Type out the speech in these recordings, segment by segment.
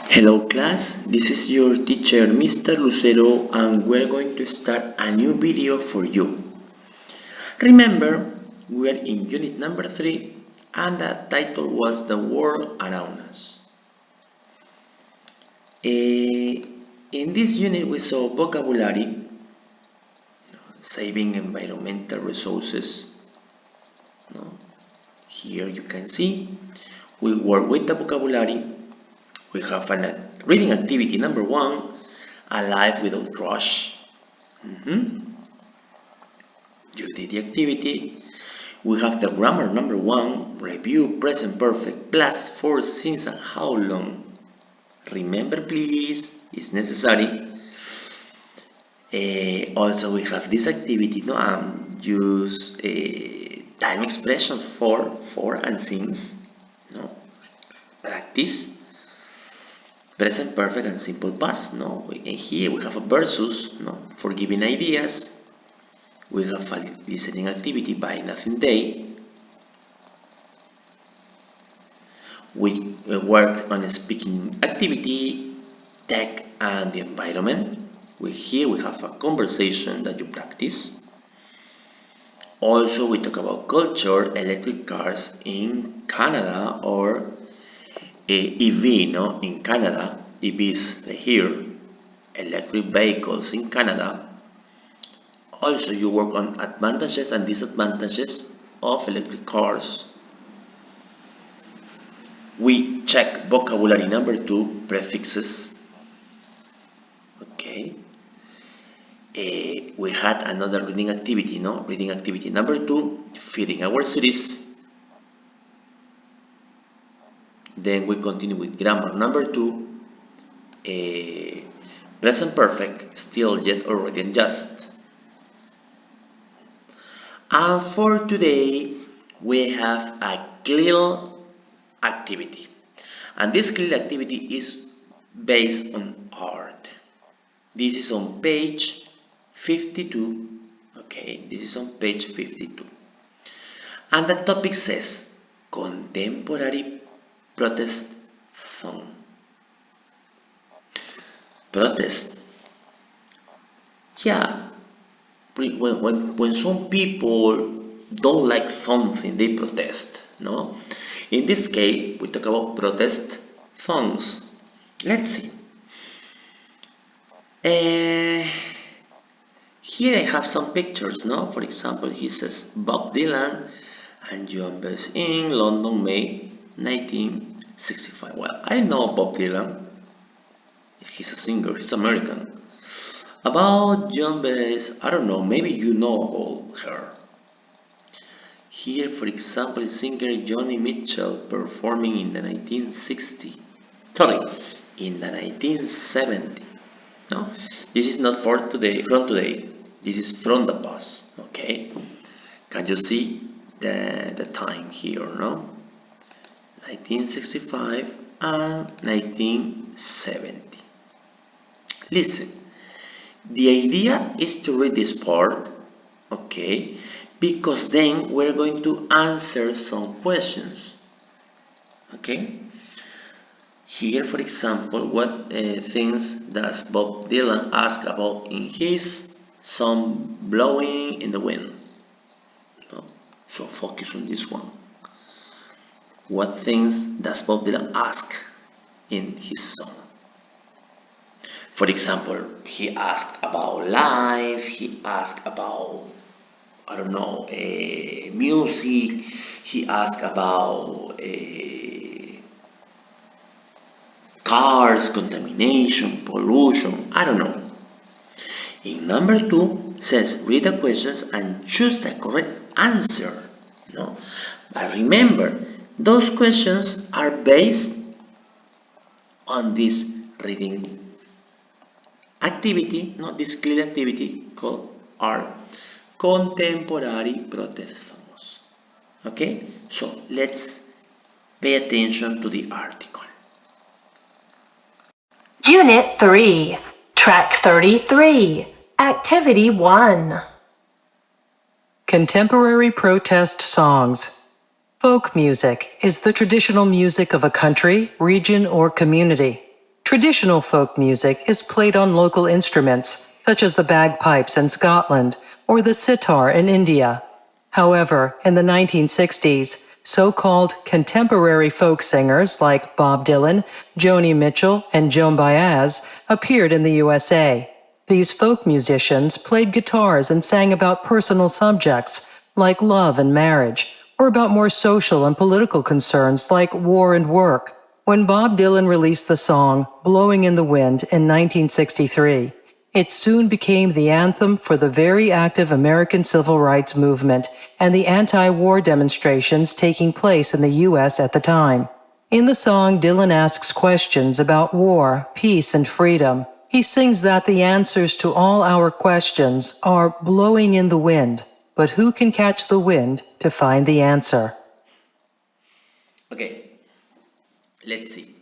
Hello class, this is your teacher Mr. Lucero and we're going to start a new video for you. Remember, we are in unit number 3 and the title was The World Around Us. In this unit we saw vocabulary, saving environmental resources. Here you can see we work with the vocabulary. We have a reading activity number 1, a life without rush. You did the activity. We have the grammar number 1, review present perfect plus 4 since and how long. Remember please, it's necessary. Also we have this activity, use time expression for and since. Practice present perfect and simple past. And here we have a versus, for giving ideas. We have a listening activity by Nothing Day. We worked on a speaking activity, tech and the environment. Here we have a conversation that you practice. Also we talk about culture, electric cars in Canada or EV, in Canada, EVs here, electric vehicles in Canada. Also you work on advantages and disadvantages of electric cars. We check vocabulary number 2, prefixes. Okay. We had another reading activity, Reading activity number 2, feeding our cities. Then we continue with grammar number 2, present perfect, still, yet, already, and just. And for today, we have a clear activity. And this clear activity is based on art. This is on page 52. Okay, this is on page 52. And the topic says contemporary protest song. Protest. Yeah, when some people don't like something, they protest, In this case, we talk about protest songs. Let's see. Here I have some pictures, For example, he says Bob Dylan and John Baez in London, May 1965. Well, I know Bob Dylan. He's a singer, he's American. About John Baez, I don't know, maybe you know about her. Here, for example, singer Joni Mitchell performing in the 1960. Sorry, in the 1970. No, this is not for today, from today. This is from the past. Okay, can you see the time here? 1965 and 1970. Listen, the idea is to read this part, okay, because then we're going to answer some questions, okay. Here, for example, what things does Bob Dylan ask about in his song Blowing in the Wind? So focus on this one. What things does Bob Dylan ask in his song? For example, he asked about life, he asked about, I don't know, music, he asked about cars, contamination, pollution, I don't know. In number 2 says read the questions and choose the correct answer. But remember, those questions are based on this reading activity, this clear activity called art, contemporary protest songs. Okay, so let's pay attention to the article. Unit 3, Track 33, Activity 1. Contemporary protest songs. Folk music is the traditional music of a country, region, or community. Traditional folk music is played on local instruments, such as the bagpipes in Scotland or the sitar in India. However, in the 1960s, so-called contemporary folk singers like Bob Dylan, Joni Mitchell, and Joan Baez appeared in the USA. These folk musicians played guitars and sang about personal subjects like love and marriage, or about more social and political concerns like war and work. When Bob Dylan released the song Blowing in the Wind in 1963, it soon became the anthem for the very active American civil rights movement and the anti-war demonstrations taking place in the U.S. at the time. In the song, Dylan asks questions about war, peace, and freedom. He sings that the answers to all our questions are blowing in the wind, but who can catch the wind to find the answer? Okay, let's see.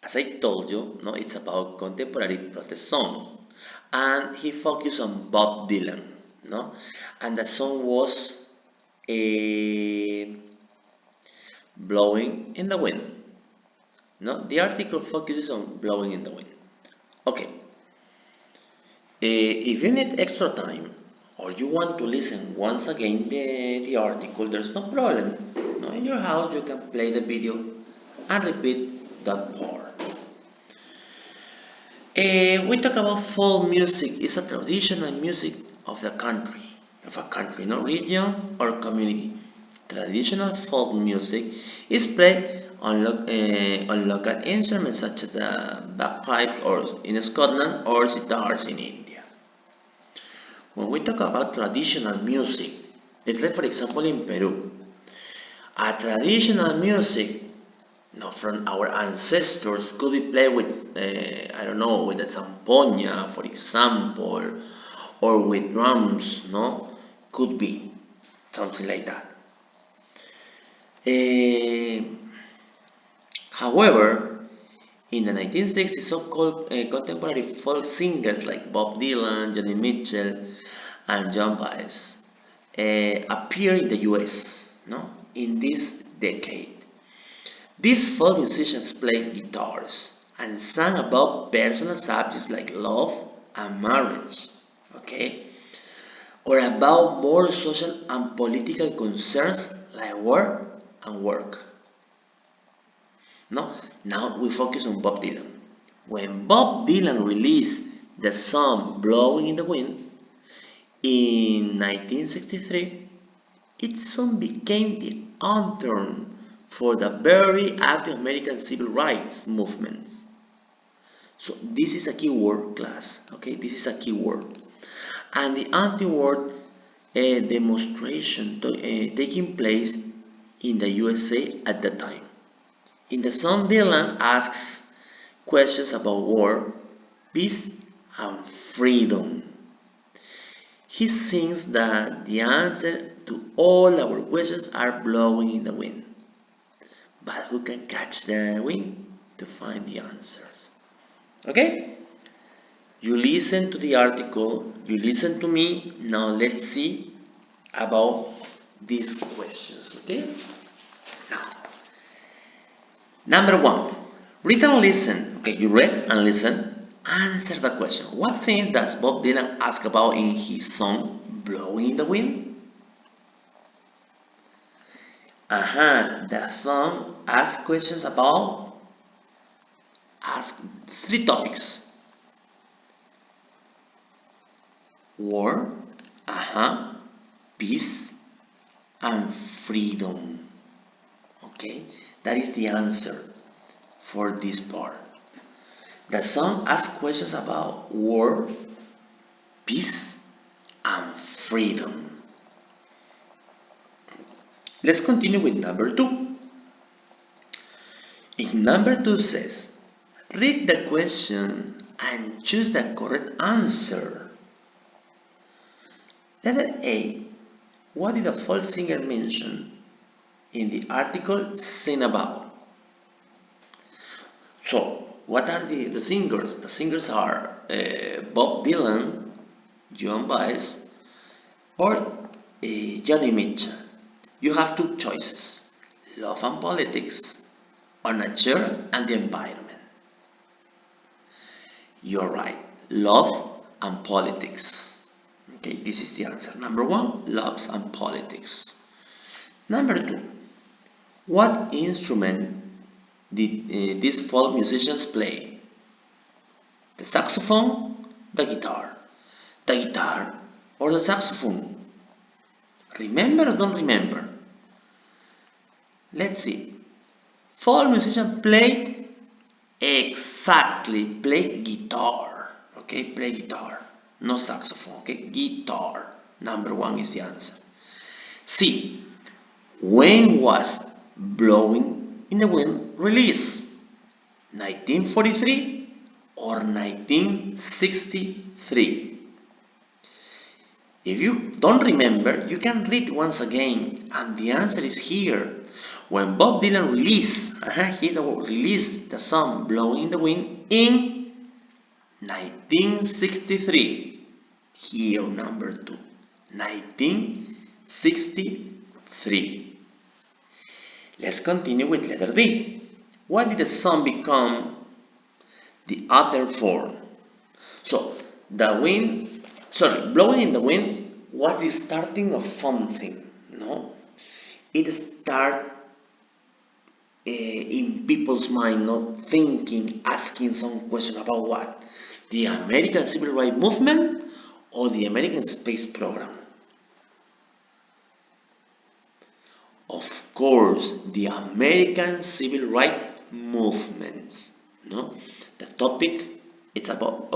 As I told you, no, it's about contemporary protest song, and he focused on Bob Dylan, no, and the song was "Blowing in the Wind." No, the article focuses on "Blowing in the Wind." Okay, if you need extra time or you want to listen once again the article, there's no problem. No, in your house you can play the video and repeat that part. We talk about folk music. It's a traditional music of a country, no region or community. Traditional folk music is played on local instruments such as the bagpipes or in Scotland or sitars in India. When we talk about traditional music, it's like for example in Peru. A traditional music from our ancestors could be played with, I don't know, with a zampoña, for example, or with drums, no? Could be something like that. Eh, However, in the 1960s, so-called contemporary folk singers like Bob Dylan, Johnny Mitchell, and John Baez appeared in the U.S. No, in this decade. These folk musicians played guitars and sang about personal subjects like love and marriage, okay, or about more social and political concerns like war and work. No, now we focus on Bob Dylan. When Bob Dylan released the song "Blowing in the Wind" in 1963, it soon became the anthem for the very active American civil rights movements. So this is a key word, class. Okay, this is a key word, and the anti-war demonstration taking place in the USA at the time. In the song, Dylan asks questions about war, peace, and freedom. He sings that the answer to all our questions are blowing in the wind. But who can catch the wind to find the answers? Okay? You listen to the article, you listen to me. Now let's see about these questions. Okay? Now, number one, read and listen. Okay, you read and listen. Answer the question. What things does Bob Dylan ask about in his song Blowing in the Wind? The song asks questions about ask three topics: war, peace, and freedom. Okay, that is the answer for this part. The song asks questions about war, peace, and freedom. Let's continue with number two. If number two says, read the question and choose the correct answer. Letter A. What did the folk singer mention in the article sing about? So, what are the singers? The singers are Bob Dylan, John Baez, or Johnny Mitchell. You have two choices: love and politics, or nature and the environment? You're right. Love and politics. Okay, this is the answer. Number one, loves and politics. Number two, what instrument did these folk musicians play? The saxophone, the guitar, or the saxophone? Remember or don't remember? Let's see. Folk musician played exactly play guitar. Okay, play guitar, no saxophone. Okay, guitar. Number one is the answer. C. When was Blowing in the Wind released? 1943 or 1963? If you don't remember, you can read once again, and the answer is here. When Bob Dylan released the song Blowing in the Wind in 1963. Here, number two, 1963. Let's continue with letter D. What did the song become the other form? So, blowing in the wind was the starting of something, no? It start in people's mind, not thinking, asking some question about what? The American Civil Rights Movement or the American Space Program? Of course, the American Civil Rights Movements. No, the topic it's about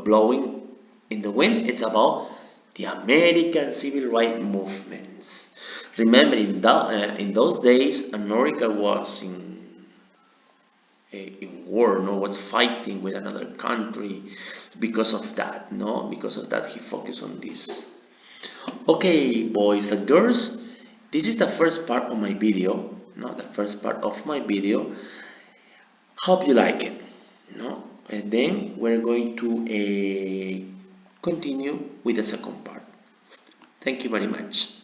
blowing in the wind. It's about the American Civil Rights Movements. Remember, in those days, America was in war. No, was fighting with another country. Because of that, no, because of that, he focused on this. Okay, boys and girls, this is the first part of my video. No, the first part of my video. Hope you like it. No, and then we're going to continue with the second part. Thank you very much.